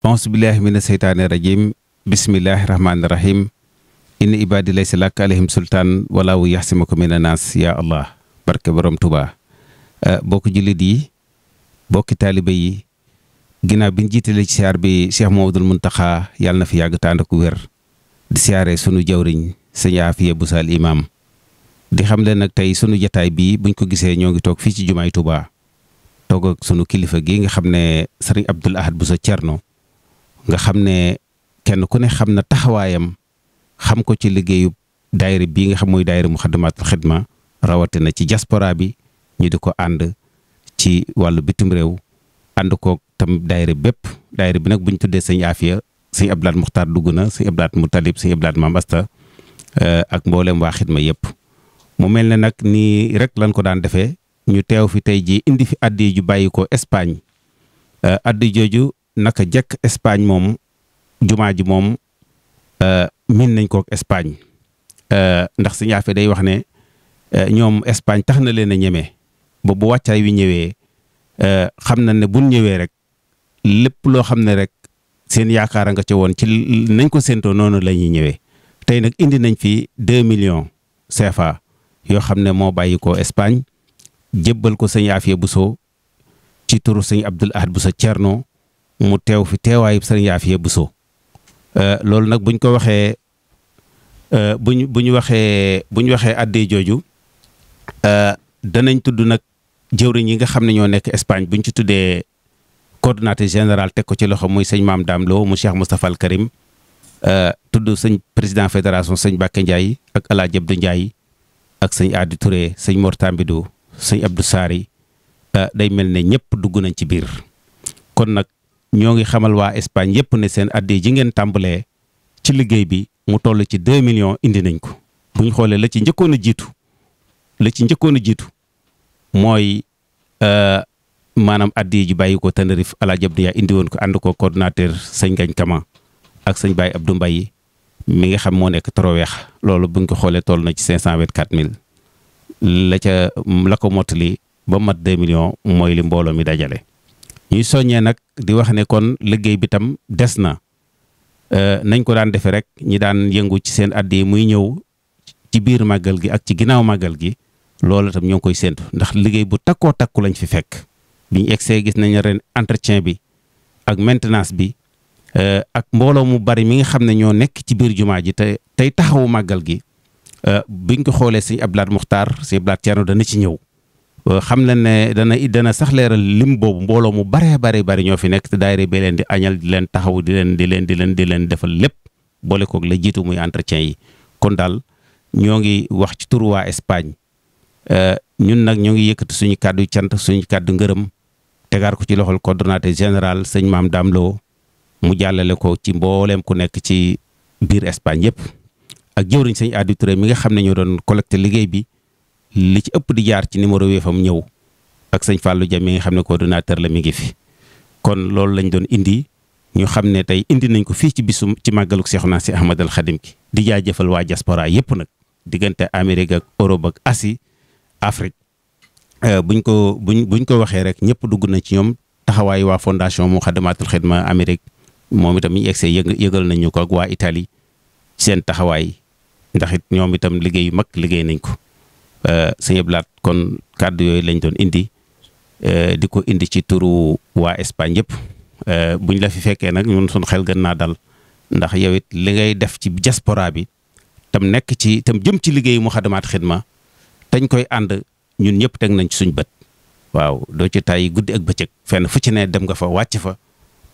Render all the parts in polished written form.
auzubillahi mina seytaani rajim bismillahi rahmaani rahim inna ibadi laysa laka alayhim sultaan walaawu yaxsimako mina naas ya allah barke borom Tuubaa bokki jullit yi bokki taaliba yi ginnaaw bi ñu jiitale ci siyaar bi Cheikh Mamadul Muntaxa yàlla na fi yàgg tànd ku wér di siyaare sunu jawriñ sëñ Afiya Buso al imaam di xam leen nag tey sunu jataay bii buñ ko gisee ñoo ngi toog fii ci jumaay Tuubaa toog ak sunu kilifa gi nga xam ne sëriñ Abdul Ahad Buso Cerno nga xam ne kenn ku ne xam na taxawaayam xam ko ci liggéeyu daayira bii nga xam mooy daayira Muxaddamaatul Xidma rawatina ci diaspora bi ñu di ko ànd ci wàllu bitim réew ànd ko tam daayira bépp daayira bi nag bu ñu tuddee sëñ Afiya sëñ Abdulaat Muxtaar dugg na sëñ Abdulaat Mutalib sëñ Abdulaat Maam Asta ak mboolem waa xidma yëpp mu mel ne nag nii rek lañ ko daan defee ñu teew fi tey jii indi fi addi ju bàyyi ko Espagne addi jooju naka jekk Espagne moom jumaa ji moom min nañ ko ak Espagne ndax sëñ Afiya day wax ne ñoom Espagne tax na leen a ñeme ba bu wàccaay wi ñëwee xam na ne buñ ñëwee rek lépp loo xam ne rek seen yaakaar nga ca woon ci nañ ko séentoo noonu la ñuy ñëwee tey nag indi nañ fi 2 millions CFA yoo xam ne moo bàyyi ko Espagne jébbal ko sëñ Afiya Buso ci turu sëñ Abdul Ahad Buso Cerno mu teew fi teewaayu sëñ Afiya Buso loolu nag buñ ko waxee bu ñu waxee addee jooju danañ tudd nag jëwriñ yi nga xam ne ñoo nekk Espagne buñ ci tuddee coordonnateur général teg ko ci loxo muy sëñ Maam Daam Lo mu Cheikh Moustapha al Karim tudd sëñ président fédération sëñ Bakke Ndiaye ak El Hadj Abdou Ndiaye ak sëñ Adi Touré sëñ Mor Tambidou sëñ Abdou Sari day mel ne ñëpp dugg nañ ci biir kon nag ñoo ngi xamal waa Espagne yëpp ne seen addi ji ngeen tàmbalee ci liggéey bi mu toll ci 2 millions indi nañ ko bu ñu xoolee la ci njëkkoon a jiitu mooy maanaam addi ji bàyyi ko Tenerife El Hadj Abdou Ndiaye indi woon ko ànd ko coordonnateur sëñ Gañ Kama ak sëñ Baye Abdou Mbaye mi nga xam moo nekk Toroweex loolu buñ ko xoolee toll na ci 524 000 la ko mottali ba mat 2 millions mooy li mbooloo mi dajale. ñuy soññee nag di wax ne kon liggéey bi tam des na nañ ko daan defee rek ñi daan yëngu ci seen addi muy ñëw ci biir màggal gi ak ci ginnaaw màggal gi loolu tam ñoo ngi koy séntu ndax liggéey bu takkoo takku lañ fi fekk biñu egsee gis nañ ren entretien bi ak maintenance bi. ak mbooloo mu bari mi nga xam ne ñoo nekk ci biir jumaa ji tey taxawu màggal gi biñ ko xoolee sëñ Abdulaat Muxtaar sëñ Abdulaat Cerno dana ci ñëw xam leen ne dana sax leeral lim boobu mbooloo mu baree bari ñoo fi nekk te daayira bi leen di añal di leen taxaw di leen defal lépp boole koog la jiitu muy entretien yi kon daal ñoo ngi wax ci turu waa Espagne ñun nag ñoo ngi yëkkati suñu kàddu cant suñu kàddu ngërëm tegaar ko ci loxol coordonnateur général sëñ Maam Daam Lo mu jàllale ko ci mbooleem ku nekk ci biir Espagne yëpp ak jëwriñ sëñ Adi Touré mi nga xam ne ñoo doon collecté liggéey bi li ci ëpp di jaar ci numéro Wave-am ñëw ak sëñ Fallou Dia mi nga xam ne coordonnateur la mi ngi fi kon loolu lañ doon indi ñu xam ne tey indi nañ ko fii ci bisum ci màggaluk Seexuna Si Ahmadal Xadim ki di jaajëfal waa diaspora yëpp nag diggante Amérique ak Europe ak Asie Afrique buñ ko waxee rek ñëpp dugg nañ ci ñoom taxawaay waa fondation Muxaddamaatul Xidma Amérique moom itam ñu egsee yëgal nañu ko ak waa Italie seen taxawaay ndax it ñoom itam liggéey yu mag liggéey nañ ko sëñ Ablaat kon kàddu yooyu lañ doon indi di ko indi ci turu waa Espagne yëpp buñ la fi fekkee nag ñun suñ xel gën naa dal ndax yow it li ngay def ci diaspora bi tam nekk ci tam jëm ci liggéeyu Muxaddamaatul Xidma dañ koy ànd ñun ñëpp teg nañ ci suñ bët waaw doo ci tàyyi guddi ak bëccëg fenn fu ci ne dem nga fa wàcc fa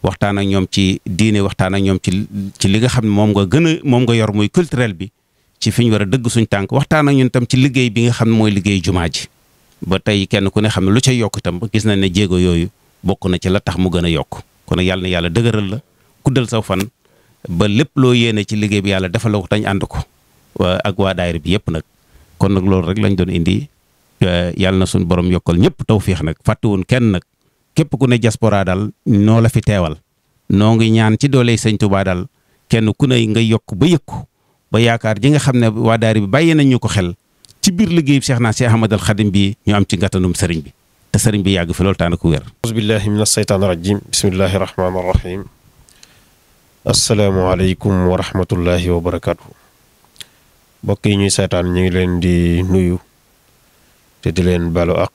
waxtaan ak ñoom ci diine waxtaan ak ñoom ci li nga xam ne moom nga yor muy culturel bi ci fi ñu war a dëgg suñ tànk waxtaan ak ñun tam ci liggéey bi nga xam ne mooy liggéey jumaa ji ba tey kenn ku ne xam ne lu ca yokk itam gis nañ ne jéego yooyu bokk na ci la tax mu gën a yokk kon nag yàlla na yàlla dëgëral la kuddal saw fan ba lépp loo yéene ci liggéey bi yàlla defal la ko tañ ànd ko ak waa daayira bi yëpp nag kon nag loolu rek lañ doon indi yàlla na suñ borom yokkal ñëpp tawfiix nag fàttewuñ kenn nag képp ku ne diaspora daal noo la fi teewal noo ngi ñaan ci dooley sëñ Tuubaa daal kenn ku ne nga yokk ba yëkku ba yaakaar ji nga xam ne waa daayira bi bàyyi nañ ñu ko xel ci biir liggéey bi Seexna Si Ahmadal Xadim bi ñu am ci ngàttanum sëriñ bi te sëriñ bi yàgg fi loolu taana ko wér. auzu billahi min asheytaan rajim bismillahi rahmaani rahim asalaamaaleykum wa rahmatullahi wa barakaatu. mbokk yi ñuy seetaan ñu ngi leen di nuyu te di leen balu àq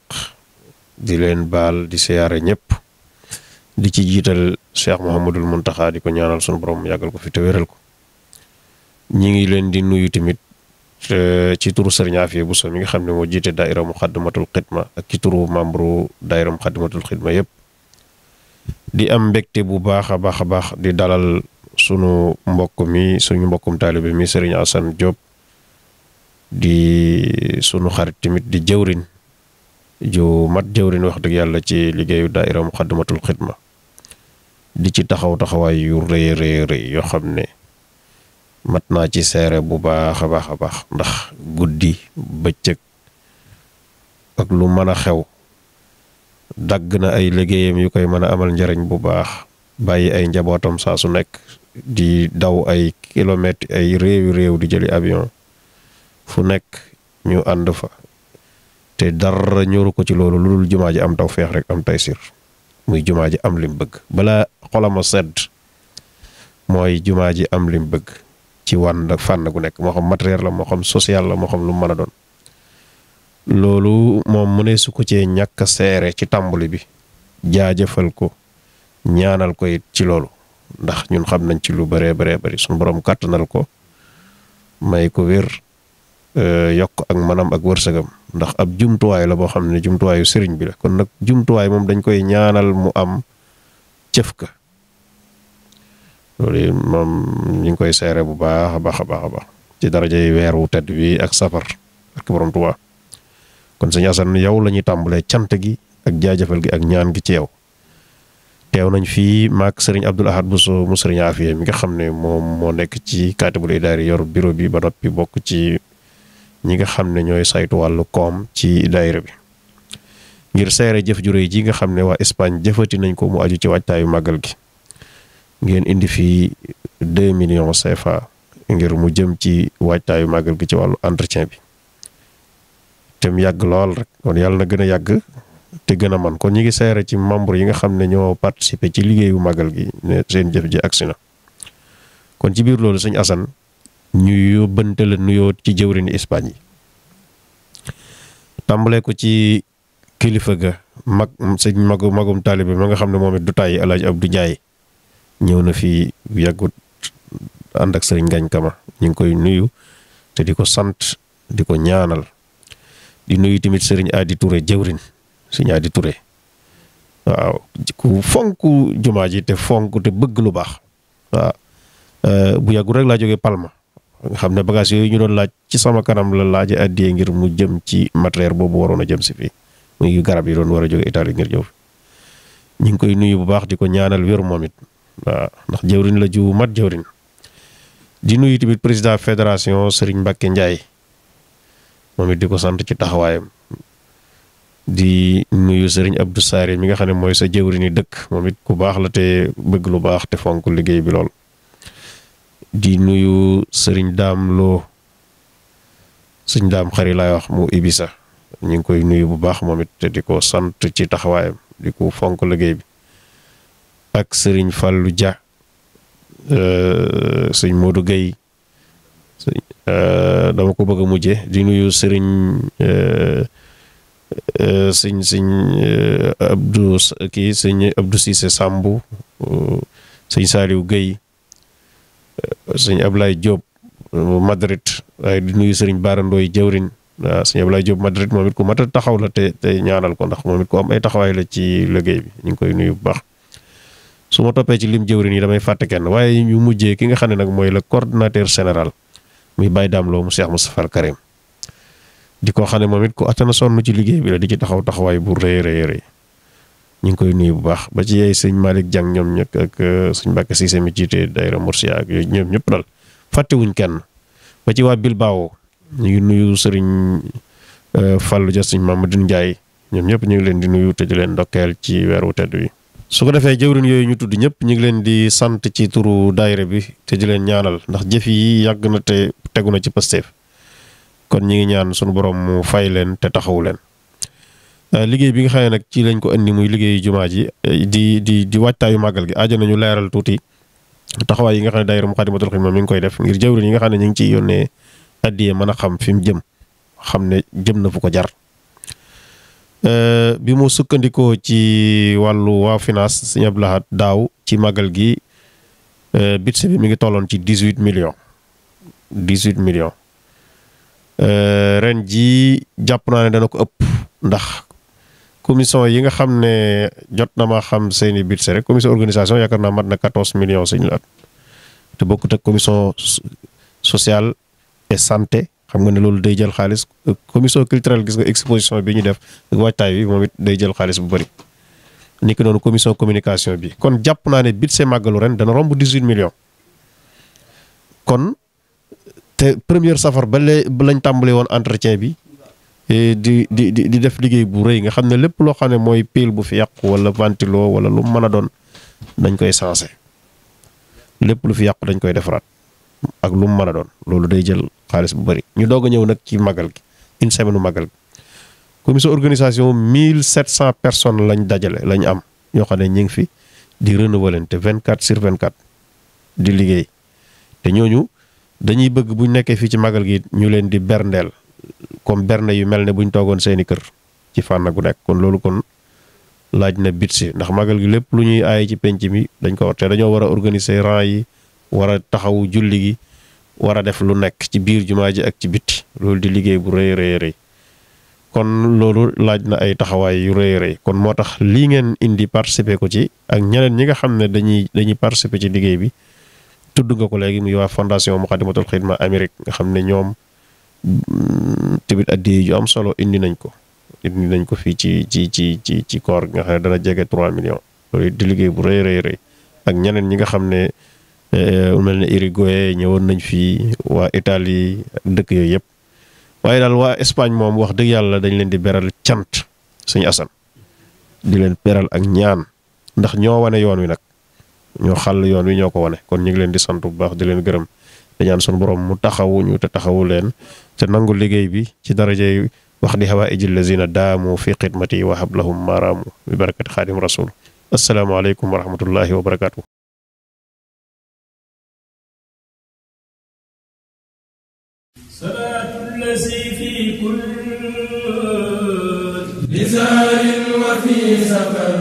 di leen baal di siyaare ñëpp di ci jiital Cheikh Mouhamadul Muntaxa di ko ñaanal sunu borom yàggal ko fi te wéral ko. ñi ngi leen di nuyu tamit ci turu Sëriñ Afiya Buso mi nga xam ne moo jiite daaira Muxaddamatul Xidma ak ci turu membre daaira Muxaddamatul Xidma yëpp. di am mbégte bu baax a baax di dalal suñu mbokkum taalibe mi Sëriñ Assane Diop di sunu xarit tamit di jëwrin ju mat jëwrin wax dëgg yàlla ci liggéeyu daaira Muxaddamatul Xidma di ci taxawaay yu rëy yoo xam ne mat naa ci seere bu baax a baax ndax guddi bëccëg ak lu mën a xew dagg na ay liggéeyam yu koy mën a amal njariñ bu baax bàyyi ay njabootam saa su nekk di daw ay kilomètres ay réew di jëli avion fu nekk ñu ànd fa te dara ñoru ko ci loolu lu dul jumaa ji am tawfeex rek am taysir muy jumaa ji am lim bëgg balaa xolama sedd mooy jumaa ji am lim bëgg ci fànn gu nekk moo xam matériel la moo xam social la moo xam lu mën a doon. loolu moom mu ne su ko cee ñàkk seere ci tàmbali bi jaajëfal ko ñaanal ko it ci loolu ndax ñun xam nañ ci lu bëree bëri suñu borom kàttanal ko may ko wér yokk ak manam ak wërsëgam ndax ab jumtuwaay la boo xam ne jumtuwaayu sëriñ bi la kon nag jumtuwaay moom dañ koy ñaanal mu am cëf ka loolu moom ñu ngi koy seere bu baax a baax ci daraja yi weer wu tedd wi ak safar ak borom Tuubaa kon sëñ Assane yow la ñuy tàmbalee cant gi ak jaajëfal gi ak ñaan gi ci yow teew nañ fii maak sëriñ Abdul Ahad Buso mu sëriñ Afiya mi nga xam ne moom moo nekk ci kaatibul idaari yor bureau bi ba noppi bokk ci ñi nga xam ne ñooy saytu wàllu koom ci daayira bi ngir seere jëf ju réy ji nga xam ne waa Espagne jëfati nañ ko mu aju ci waajtaayu màggal gi ngeen indi fii 2 millions CFA ngir mu jëm ci waajtaayu màggal gi ci wàllu entretien bi te mu yàgg lool rek kon yàlla na gën a yàgg te gën a man kon ñi ngi seere ci membre yi nga xam ne ñoo participer ci liggéeyu màggal gi ne seen jëf ji agsi na kon ci biir loolu sëñ Assane ñu yóbbante la nuyoo ci jëwrini Espagne yi tàmbalee ko ci kilifa ga magum taalibe ma nga xam ne moom it du tàyyi Alaaji Abdou Ndiaye ñëw na fi yàggut ànd ak sëriñ Ngañ Kama ñu ngi koy nuyu te di ko sant di ko ñaanal di nuyu tamit sëriñ Adi Touré jëwrin sëriñ Adi Touré waaw ku fonk jumaa ji te fonk te bëgg lu baax waaw bu yàggu rek laa jógee Palma nga xam ne bagage yooyu ñu doon laaj ci sama kanam la laaje addiyee ngir mu jëm ci matériel boobu waroon a jëm si fii muy garab yi doon war a jóge Italie ngir ñëw ñu ngi koy nuyu bu baax di ko ñaanal wér moom it waaw ndax jëwrin la ju mat jëwrin di nuyu tamit président fédération Serigne Mbacke Ndiaye moom it di ko sant ci taxawaayam di nuyu Serigne Abdou Sare mi nga xam ne mooy sa jëwrini dëkk moom it ku baax la te bëgg lu baax te fonk liggéey bi lool di nuyu Serigne Daam Lo Serigne Daam xari laay wax mu Ibisa ñu ngi koy nuyu bu baax moom it te di ko sant ci taxawaayam di ko fonk liggéey bi ak Serigne Fallou Dia sëñ Modou Gueye dama ko bëgg a mujje di nuyu sëñ Abdou Cissé Sambu sëñ Saliou Gueye sëñ Ablaye Diop Madrid waaye di nuyu sëriñ Barandooy jëwrin waaw sëñ Ablaye Diop Madrid moom it ku mat a taxaw la te ñaanal ko ndax moom it ku am ay taxawaay la ci liggéey bi ñu ngi koy nuyu bu baax su ma toppee ci lim jëwrin yi damay fàtte kenn waaye ñu mujjee ki nga xam ne nag mooy le coordonnateur général muy Baye Dame Lo mu Cheikh Moustapha Al Karim di ko xam ne moom it ku attana sonn ci liggéey bi la di ci taxawaay bu rëy ñu ngi koy nuyu bu baax ba ci yeey sëñ Malick Diang ñoom ñëpp ak sëñ Mbacke Cissé mi jiite daayira Murcia ak yooyu ñoom ñëpp daal fàttewuñ kenn ba ci waa Bilbao ñu ngi nuyu sëriñ Fallou Dia sëñ Mamadou Ndiaye ñoom ñëpp ñu ngi leen di nuyu te di leen ndokkeel ci weeru tedd wi su ko defee jëwrin yooyu ñu tudd ñëpp ñu ngi leen di sant ci turu daayira bi te di leen ñaanal ndax jëf yi yàgg na te tegu na ci Pastef kon ñi ngi ñaan sunu borom mu fay leen te taxawu leen liggéey bi nga xam ne nag ci lañ ko indi muy liggéeyu jumaa ji di waajtaayu màggal gi aajo nañu leeral tuuti taxawaay yi nga xam ne daayira Muxaddamatul Xidma mi ngi koy def ngir jawriñ yi nga xam ne ñu ngi ciy yónnee addiyee mën a xam fi mu jëm xam ne jëm na fu ko jar. bi mu sukkandikoo ci wàllu waa finance Sëñ Abdou Lahad daaw ci màggal gi budget bi mi ngi tolloon ci 18 millions 18 millions ren ji jàpp naa ne dana ko ëpp ndax commission yi nga xam ne jot na ma xam seeni budget rek commission organisation yaakaar naa mat na 14 millions Sëñ Lahad te bokkut ak commission sociale et santé xam nga ne loolu day jël xaalis commission culturelle gis nga exposition bi ñu def ak waajtaay bi moom it day jël xaalis bu bëri ni ki noonu commission communication bi kon jàpp naa ne budget màggalu ren dana romb 18 millions kon te première safar ba lañ tàmbalee woon entretien bi di def liggéey bu rëy nga xam ne lépp loo xam ne mooy pile bu fi yàqu wala ventilo wala lu mën a doon dañ koy sensé lépp lu fi yàqu dañ koy defaraat ak lu mu mën a doon loolu day jël xaalis bu bëri ñu doog a ñëw nag ci magal gi une semaine magal gi commission organisation 1700 personnes lañ dajale lañ am ñoo xam ne ñu ngi fi di renouveler te 24/24 di liggéey te ñooñu dañuy bëgg buñ nekkee fii ci magal gi ñu leen di berndeel comme berne yu mel ne buñ toogoon seeni kër ci fànn gu nekk kon loolu kon laaj na budget ndax magal gi lépp lu ñuy aaye ci penc mi dañ ko war te dañoo war a organiser rang yi war a taxawu julli gi war a def lu nekk ci biir jumaa ji ak ci bitti loolu di liggéey bu rëy rëy kon loolu laaj na ay taxawaay yu rëy rëy kon moo tax lii ngeen indi participer ko ci ak ñeneen ñi nga xam ne dañuy participer ci liggéey bi tudd nga ko léegi muy waa fondation Muxaddamatul Xidma Amérique nga xam ne ñoom tamit addiya ju am solo indi nañ ko fii ci koor nga xam ne dana jege 3 millions loolu di liggéey bu rëy rëy ak ñeneen ñi nga xam ne mel ne Uruguay ñëwoon nañ fii waa Italie ak dëkk yooyu yëpp waaye daal waa Espagne moom wax dëgg yàlla dañ leen di beral cant Sëñ Asan di leen beral ak ñaan ndax ñoo wane yoon wi nag ñoo xàll yoon wi ñoo ko wane kon ñu ngi leen di sant bu baax di leen gërëm di ñaan sunu borom mu taxawuñu te taxawu leen te nangu liggéey bi ci darajey wax di hawaa'ijil lazina daamu fi xidmati wa hablahum maaraamu bi barakati xaadim rasul asalaamaaleykum wa rahmatullahi wa barakaatu. salaatu lazi fi kulli bizaarin wa fi safar